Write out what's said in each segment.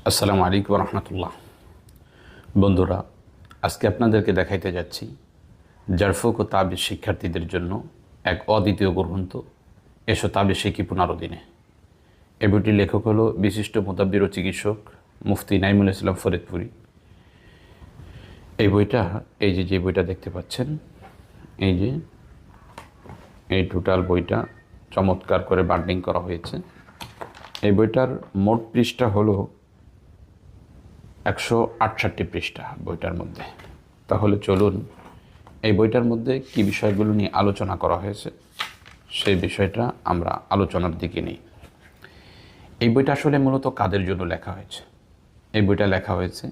আসসালামু আলাইকুম রহমতুল্লাহ। বন্ধুরা, আজকে আপনাদেরকে দেখাইতে যাচ্ছি জারফুক ও তাবিজ শিক্ষার্থীদের জন্য এক অদ্বিতীয় গ্রন্থ এসো তাবিজ শিখি 15 দিনে। এই বইটির লেখক হলো বিশিষ্ট মুতাব্বির ও চিকিৎসক মুফতি নাইমুল ইসলাম ফরিদপুরি। এই বইটা যে বইটা দেখতে পাচ্ছেন, এই টোটাল বইটা চমৎকার করে বান্ডিং করা হয়েছে। এই বইটার মোট পৃষ্ঠা হলো 168 পৃষ্ঠা বইটার মধ্যে। তাহলে চলুন এই বইটার মধ্যে কি বিষয়গুলো নিয়ে আলোচনা করা হয়েছে সেই বিষয়টা আমরা আলোচনার দিকে নিই। এই বইটা আসলে মূলত কাদের জন্য লেখা হয়েছে? এই বইটা লেখা হয়েছে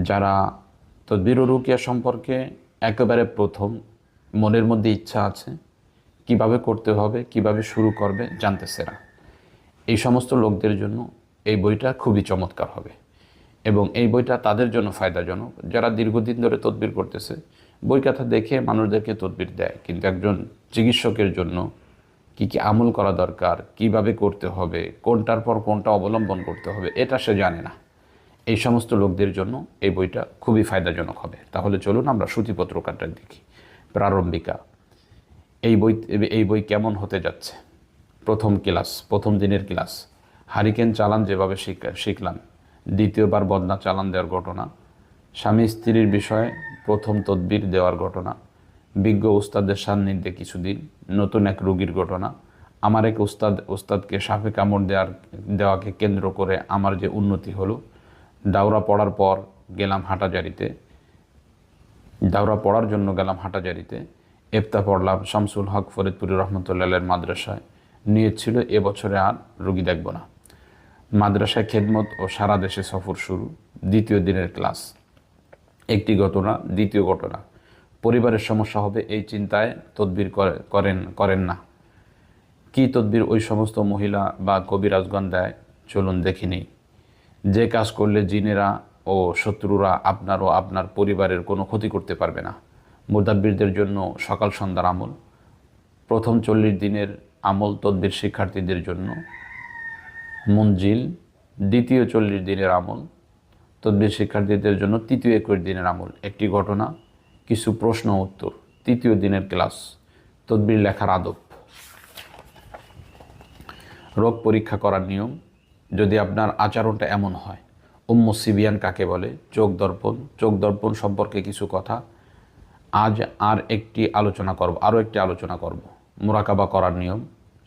যারা তদবির ও রুকিয়া সম্পর্কে একেবারে প্রথম মনের মধ্যে ইচ্ছা আছে, কিভাবে করতে হবে, কিভাবে শুরু করবে জানতেছে না। এই সমস্ত লোকদের জন্য এই বইটা খুবই চমৎকার হবে এবং এই বইটা তাদের জন্য ফায়দাজনক যারা দীর্ঘদিন ধরে তদবির করতেছে। বই কথা দেখে মানুষদেরকে তদবির দেয়, কিন্তু একজন চিকিৎসকের জন্য কি কি আমল করা দরকার, কিভাবে করতে হবে, কোনটার পর কোনটা অবলম্বন করতে হবে, এটা সে জানে না। এই সমস্ত লোকদের জন্য এই বইটা খুবই ফায়দাজনক হবে। তাহলে চলুন আমরা সূচিপত্রকারটা দেখি। প্রারম্ভিকা। এই বই কেমন হতে যাচ্ছে? প্রথম দিনের ক্লাস, হারিকেন চালান যেভাবে শিখলাম। দ্বিতীয়বার বদনা চালান দেওয়ার ঘটনা, স্বামী স্ত্রীর বিষয়ে প্রথম তদবির দেওয়ার ঘটনা, বিজ্ঞ উস্তাদের সান্নিধ্যে কিছুদিন, নতুন এক রোগীর ঘটনা, আমার এক উস্তাদকে সাপে কামড় দেওয়াকে কেন্দ্র করে আমার যে উন্নতি হলো, দাওরা পড়ার জন্য গেলাম হাটাজারিতে, ইফতা পড়লাম শামসুল হক ফরিদপুরি রহমতুল্লাহের মাদ্রাসায়, নিয়ত ছিল এবছরে আর রোগী দেখব না। মাদ্রাসায় খেদমত ও সারা দেশে সফর শুরু। দ্বিতীয় দিনের ক্লাস, একটি ঘটনা। দ্বিতীয় ঘটনা, পরিবারের সমস্যা হবে এই চিন্তায় তদবির করেন না। কি তদবির ওই সমস্ত মহিলা বা কবিরাজগণ দেয়, চলুন দেখে নিই। যে কাজ করলে জিনেরা ও শত্রুরা আপনার ও আপনার পরিবারের কোনো ক্ষতি করতে পারবে না। মুদাব্বিরদের জন্য সকাল সন্ধ্যার আমল। প্রথম 40 দিনের আমল তদবির শিক্ষার্থীদের জন্য মঞ্জিল। দ্বিতীয় 40 দিনের আমল তদবির শিক্ষার্থীদের জন্য তৃতীয় 21 দিনের আমল। একটি ঘটনা, কিছু প্রশ্ন উত্তর। তৃতীয় দিনের ক্লাস, তদবির লেখার আদব। রোগ পরীক্ষা করার নিয়ম, যদি আপনার আচরণটা এমন হয়। সিবিয়ান কাকে বলে? চোখ দর্পণ সম্পর্কে কিছু কথা আজ আরও একটি আলোচনা করব। মুরাকাবা করার নিয়ম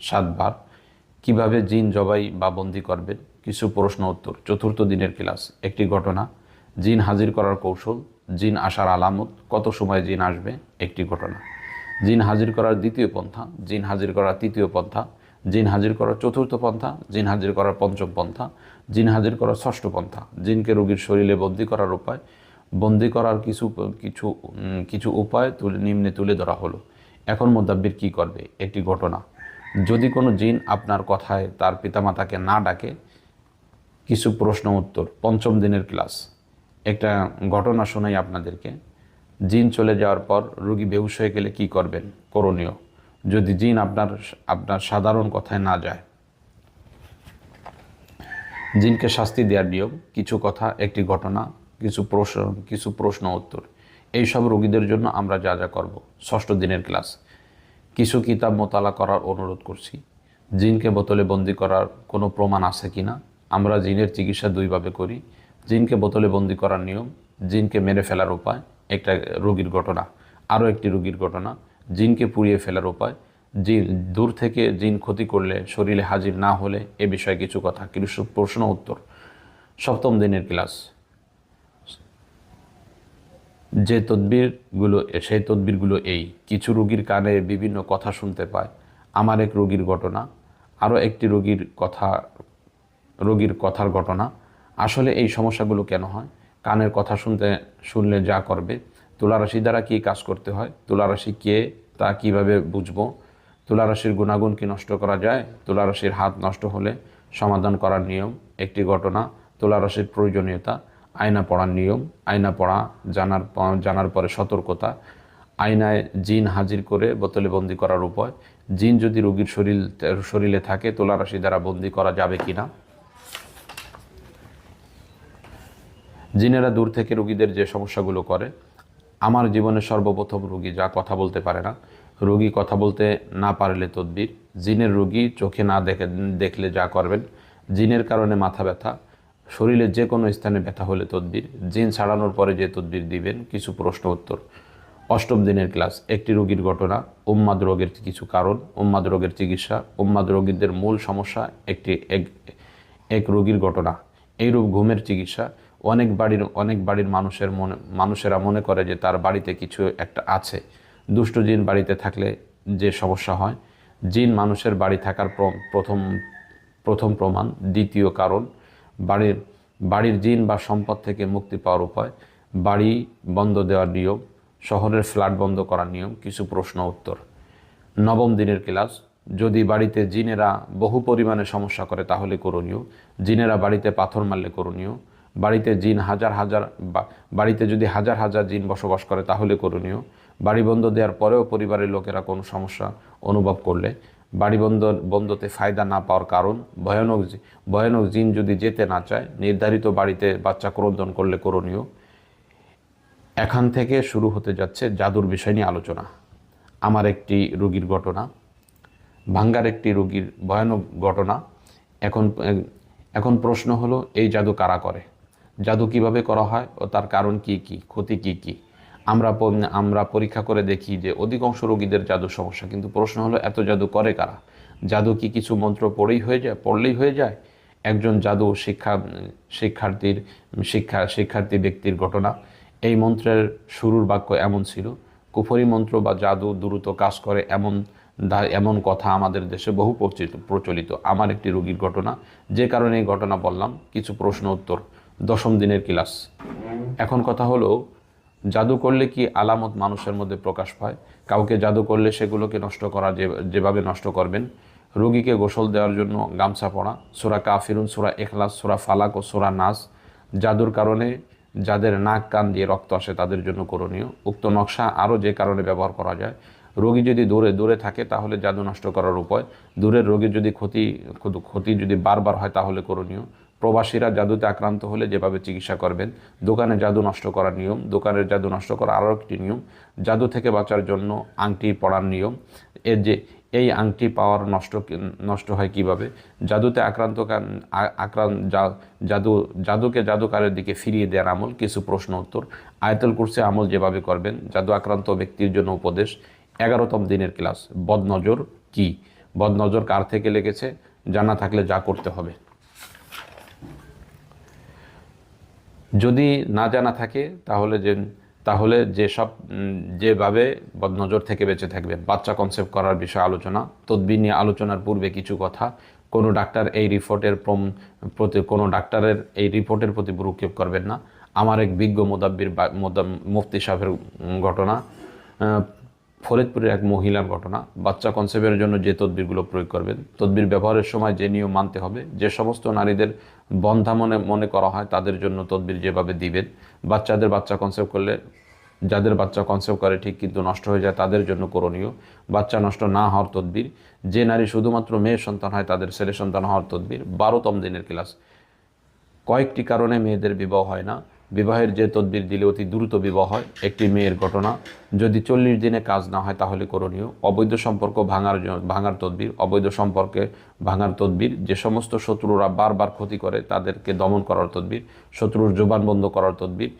7 বার। কিভাবে জিন জবাই বা বন্দি করবেন, কিছু প্রশ্ন উত্তর। চতুর্থ দিনের ক্লাস, একটি ঘটনা, জিন হাজির করার কৌশল, জিন আসার আলামত, কত সময় জিন আসবে, একটি ঘটনা। জিন হাজির করার দ্বিতীয় পন্থা, জিন হাজির করার তৃতীয় পন্থা, জিন হাজির করার চতুর্থ পন্থা, জিন হাজির করার পঞ্চম পন্থা, জিন হাজির করার ষষ্ঠ পন্থা। জিনকে রোগীর শরীরে বন্দি করার উপায়, বন্দি করার কিছু উপায় নিম্নে তুলে ধরা হলো। এখন মুদাব্বির কী করবে, একটি ঘটনা। যদি কোনো জিন আপনার কথায় তার পিতামাতাকে না ডাকে, কিছু প্রশ্ন উত্তর। পঞ্চম দিনের ক্লাস, একটা ঘটনা শোনাই আপনাদেরকে। জিন চলে যাওয়ার পর রোগী বেহুশ হয়ে গেলে কী করবেন, করণীয়। যদি জিন আপনার সাধারণ কথায় না যায়, জিনকে শাস্তি দেওয়ার নিয়ম, কিছু কথা, একটি ঘটনা, কিছু প্রশ্ন উত্তর। এইসব রোগীদের জন্য আমরা যা যা করব। ষষ্ঠ দিনের ক্লাস, কিছু কিতাব মোতালা করার অনুরোধ করছি। জিনকে বোতলে বন্দি করার কোনো প্রমাণ আছে কিনা। আমরা জিনের চিকিৎসা 2 ভাবে করি। জিনকে বোতলে বন্দি করার নিয়ম, জিনকে মেরে ফেলার উপায়, একটা রোগীর ঘটনা। আরও একটি রোগীর ঘটনা, জিনকে পুড়িয়ে ফেলার উপায়। দূর থেকে জিন ক্ষতি করলে, শরীরে হাজির না হলে এ বিষয়ে কিছু কথা, কিছু প্রশ্ন উত্তর। সপ্তম দিনের ক্লাস, সেই তদবিরগুলো এই। কিছু রোগীর কানে বিভিন্ন কথা শুনতে পায়। আমার এক রোগীর ঘটনা। আরও একটি রোগীর কথার ঘটনা। আসলে এই সমস্যাগুলো কেন হয়? কানের কথা শুনলে যা করবে। তুলারাশি দ্বারা কী কাজ করতে হয়, তুলারাশি কে, তা কিভাবে বুঝবো। তুলারাশির গুণাগুণ কি নষ্ট করা যায়? তুলারাশির হাত নষ্ট হলে সমাধান করার নিয়ম, একটি ঘটনা। তুলারাশির প্রয়োজনীয়তা, আয়না পড়ার নিয়ম, আয়না পড়া জানার পরে সতর্কতা। আয়নায় জিন হাজির করে বোতলে বন্দি করার উপায়। জিন যদি রোগীর শরীরে থাকে তুলারাশি দ্বারা বন্দি করা যাবে কিনা। জিনেরা দূর থেকে রোগীদের যে সমস্যাগুলো করে, আমার জীবনের সর্বপ্রথম রোগী যা কথা বলতে পারে না, রোগী কথা বলতে না পারলে তদবির, জিনের রোগী চোখে না দেখলে যা করবেন, জিনের কারণে মাথা ব্যথা, শরীরের যে কোনো স্থানে ব্যথা হলে তদবির, জিন ছাড়ানোর পরে যে তদবির দিবেন, কিছু প্রশ্ন উত্তর। অষ্টম দিনের ক্লাস, একটি রোগীর ঘটনা, উম্মাদ রোগের কিছু কারণ, উম্মাদ রোগের চিকিৎসা, উম্মাদ রোগীদের মূল সমস্যা, এক রোগীর ঘটনা, এইরূপ ঘুমের চিকিৎসা। অনেক বাড়ির মানুষেরা মনে করে যে তার বাড়িতে কিছু একটা আছে। দুষ্ট জিন বাড়িতে থাকলে যে সমস্যা হয়, জিন মানুষের বাড়ি থাকার প্রথম প্রমাণ। দ্বিতীয় কারণ, বাড়ির জিন বা সম্পদ থেকে মুক্তি পাওয়ার উপায়, বাড়ি বন্ধ দেওয়ার নিয়ম, শহরের ফ্ল্যাট বন্ধ করার নিয়ম, কিছু প্রশ্ন উত্তর। নবম দিনের ক্লাস, যদি বাড়িতে জিনেরা বহু পরিমাণে সমস্যা করে তাহলে করণীয়, জিনেরা বাড়িতে পাথর মারলে করণীয়, বাড়িতে জিন বাড়িতে যদি হাজার হাজার জিন বসবাস করে তাহলে করণীয়, বাড়ি বন্ধ দেওয়ার পরেও পরিবারের লোকেরা কোনো সমস্যা অনুভব করলে, বাড়ি বন্ধতে ফায়দা না পাওয়ার কারণ, ভয়ানক জিন যদি যেতে না চায়, নির্ধারিত বাড়িতে বাচ্চা ক্রন্দন করলে করণীয়। এখান থেকে শুরু হতে যাচ্ছে জাদুর বিষয় নিয়ে আলোচনা। আমার একটি রোগীর ঘটনা, ভাঙ্গার একটি রোগীর ভয়ানক ঘটনা। এখন প্রশ্ন হলো, এই জাদু কারা করে, জাদু কিভাবে করা হয় ও তার কারণ কি কি, ক্ষতি কি কি। আমরা পরীক্ষা করে দেখি যে অধিকাংশ রোগীদের জাদু সমস্যা, কিন্তু প্রশ্ন হলো এত জাদু করে কারা। জাদু কি কিছু মন্ত্র পড়লেই হয়ে যায়? একজন জাদু শিক্ষার্থী ব্যক্তির ঘটনা। এই মন্ত্রের শুরুর বাক্য এমন ছিল, কুফরি মন্ত্র বা জাদু দ্রুত কাজ করে এমন কথা আমাদের দেশে বহু প্রচলিত। আমার একটি রোগীর ঘটনা, যে কারণে এই ঘটনা বললাম, কিছু প্রশ্ন উত্তর। দশম দিনের ক্লাস। এখন কথা হলো, জাদু করলে কি আলামত মানুষের মধ্যে প্রকাশ পায়? কাউকে জাদু করলে সেগুলোকে নষ্ট করা যেভাবে নষ্ট করবেন। রোগীকে গোসল দেওয়ার জন্য গামছা পরা, সূরা কাফিরুন, সূরা ইখলাস, সূরা ফালাক ও সূরা নাস। জাদুর কারণে যাদের নাক কান দিয়ে রক্ত আসে তাদের জন্য করণীয়। উক্ত নকশা আরও যে কারণে ব্যবহার করা যায়। রোগী যদি দূরে থাকে তাহলে জাদু নষ্ট করার উপায়। দূরের রোগীর যদি ক্ষতি যদি বারবার হয় তাহলে করণীয়। প্রবাসীরা জাদুতে আক্রান্ত হলে যেভাবে চিকিৎসা করবেন। দোকানে জাদু নষ্ট করার নিয়ম। দোকানের জাদু নষ্ট করার আরও একটি নিয়ম। জাদু থেকে বাঁচার জন্য আংটি পরার নিয়ম। এই আংটি পাওয়ার নষ্ট হয় কিভাবে? জাদুতে জাদুকে জাদুকারের দিকে ফিরিয়ে দেওয়ার আমল, কিছু প্রশ্ন উত্তর। আয়াতুল কুরসি আমল যেভাবে করবেন। জাদু আক্রান্ত ব্যক্তির জন্য উপদেশ। 11তম দিনের ক্লাস, বদনজর কি, বদনজর কার থেকে লেগেছে, জানা থাকলে যা করতে হবে। যদি না জানা থাকে তাহলে যেভাবে বদনজর থেকে বেঁচে থাকবেন। বাচ্চা কনসেপ্ট করার বিষয়ে আলোচনা। তদবির নিয়ে আলোচনার পূর্বে কিছু কথা। কোনো ডাক্তারের এই রিপোর্টের প্রতি ভ্রুক্ষেপ করবেন না। আমার এক বিজ্ঞ মুফতি সাহেবের ঘটনা, ফরিদপুরের এক মহিলার ঘটনা। বাচ্চা কনসেপ্টের জন্য যে তদবিরগুলো প্রয়োগ করবেন, তদবির ব্যবহারের সময় যে নিয়ম মানতে হবে। যে সমস্ত নারীদের বন্ধা মনে করা হয় তাদের জন্য তদবির যেভাবে দিবেন। যাদের বাচ্চা কনসেপ্ট করে ঠিক কিন্তু নষ্ট হয়ে যায় তাদের জন্য করণীয়। বাচ্চা নষ্ট না হওয়ার তদবির। যে নারী শুধুমাত্র মেয়ের সন্তান হয় তাদের ছেলে সন্তান হওয়ার তদবির। 12তম দিনের ক্লাস। কয়েকটি কারণে মেয়েদের বিবাহ হয় না। বিবাহের যে তদবির দিলে অতি দ্রুত বিবাহ হয়। একটি মেয়ের ঘটনা, যদি 40 দিনে কাজ না হয় তাহলে করণীয়। অবৈধ সম্পর্ক ভাঙার তদবির। অবৈধ সম্পর্কে ভাঙার তদবির। যে সমস্ত শত্রুরা বারবার ক্ষতি করে তাদেরকে দমন করার তদবির। শত্রুর জবান বন্ধ করার তদবির।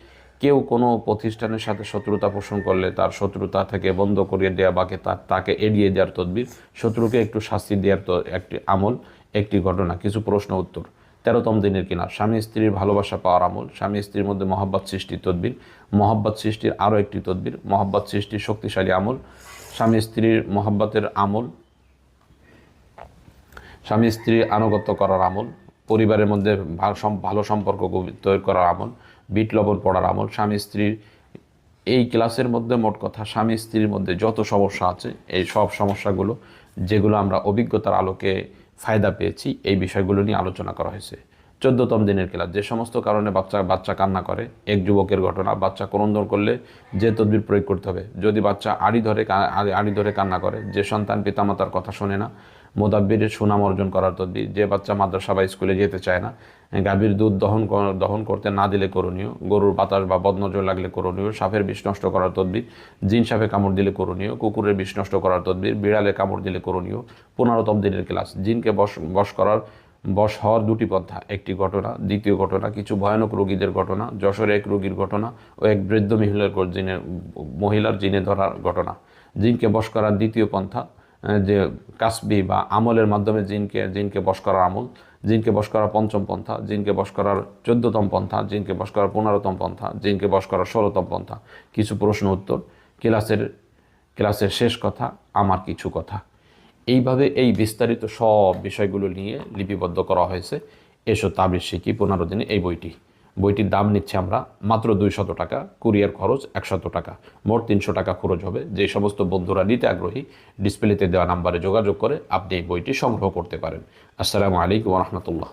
কেউ কোনো প্রতিষ্ঠানের সাথে শত্রুতা পোষণ করলে তার শত্রুতা থেকে বন্ধ করিয়ে দেওয়া বা তাকে এড়িয়ে দেওয়ার তদবির। শত্রুকে একটু শাস্তি দেওয়ার একটি আমল, একটি ঘটনা, কিছু প্রশ্ন উত্তর। 13তম দিনের কিনা, স্বামী স্ত্রীর ভালোবাসা পাওয়ার আমল। স্বামী স্ত্রীর মধ্যে মহব্বত সৃষ্টির তদবির। মহব্বত সৃষ্টির আরও একটি তদবির। মহব্বত সৃষ্টির শক্তিশালী আমল। স্বামী স্ত্রীর মহব্বতের আমল। স্বামী স্ত্রীর আনুগত্য করার আমল। পরিবারের মধ্যে ভালো সম্পর্ক তৈরি করার আমল। বিট লবণ পড়ার আমল। স্বামী স্ত্রীর এই ক্লাসের মধ্যে মোট কথা স্বামী স্ত্রীর মধ্যে যত সমস্যা আছে এই সব সমস্যাগুলো যেগুলো আমরা অভিজ্ঞতার আলোকে ফায়দা পেয়েছি এই বিষয়গুলো নিয়ে আলোচনা করা হয়েছে। 14তম দিনের ক্লাস, যে সমস্ত কারণে বাচ্চা কান্না করে। এক যুবকের ঘটনা, বাচ্চা ক্রন্দন করলে যে তদবির প্রয়োগ করতে হবে। যদি বাচ্চা আড়ি ধরে কান্না করে, যে সন্তান পিতামাতার কথা শোনে না, মুদাব্বিরের সুনাম অর্জন করার তদবির, যে বাচ্চা মাদ্রাসা বা স্কুলে যেতে চায় না, গাভীর দুধ দহন করতে না দিলে করণীয়, গরুর বাতাস বা বদনজর লাগলে করণীয়, সাপের বিষ নষ্ট করার তদবির, জিন সাপে কামড় দিলে করণীয়, কুকুরের বিষ নষ্ট করার তদবির, বিড়ালে কামড় দিলে করণীয়, 15তম দিনের ক্লাস। জিনকে বশ হওয়ার দুটি পন্থা, একটি ঘটনা, দ্বিতীয় ঘটনা কিছু ভয়ানক রোগীদের ঘটনা, যশোরে এক রোগীর ঘটনা ও এক বৃদ্ধ মহিলার জিনে ধরার ঘটনা। জিনকে বশ করার দ্বিতীয় পন্থা যে কাসবি বা আমলের মাধ্যমে জিনকে বশ করার আমল, জিনকে বশ করার 5ম পন্থা, জিনকে বশ করার 14তম পন্থা, জিনকে বশ করার 15তম পন্থা, জিনকে বশ করার 16তম পন্থা। কিছু প্রশ্ন উত্তর, ক্লাসের শেষ কথা, আমার কিছু কথা। এইভাবে এই বিস্তারিত সব বিষয়গুলো নিয়ে লিপিবদ্ধ করা হয়েছে এসো তাবিজ শিখি 15 দিনে এই বইটির দাম নিচ্ছে আমরা মাত্র 200 টাকা, কুরিয়ার খরচ 100 টাকা, মোট 300 টাকা খরচ হবে। যে সমস্ত বন্ধুরা নিতে আগ্রহী ডিসপ্লেতে দেওয়া নাম্বারে যোগাযোগ করে আপনি এই বইটি সংগ্রহ করতে পারেন। আসসালামু আলাইকুম ওয়া রাহমাতুল্লাহ।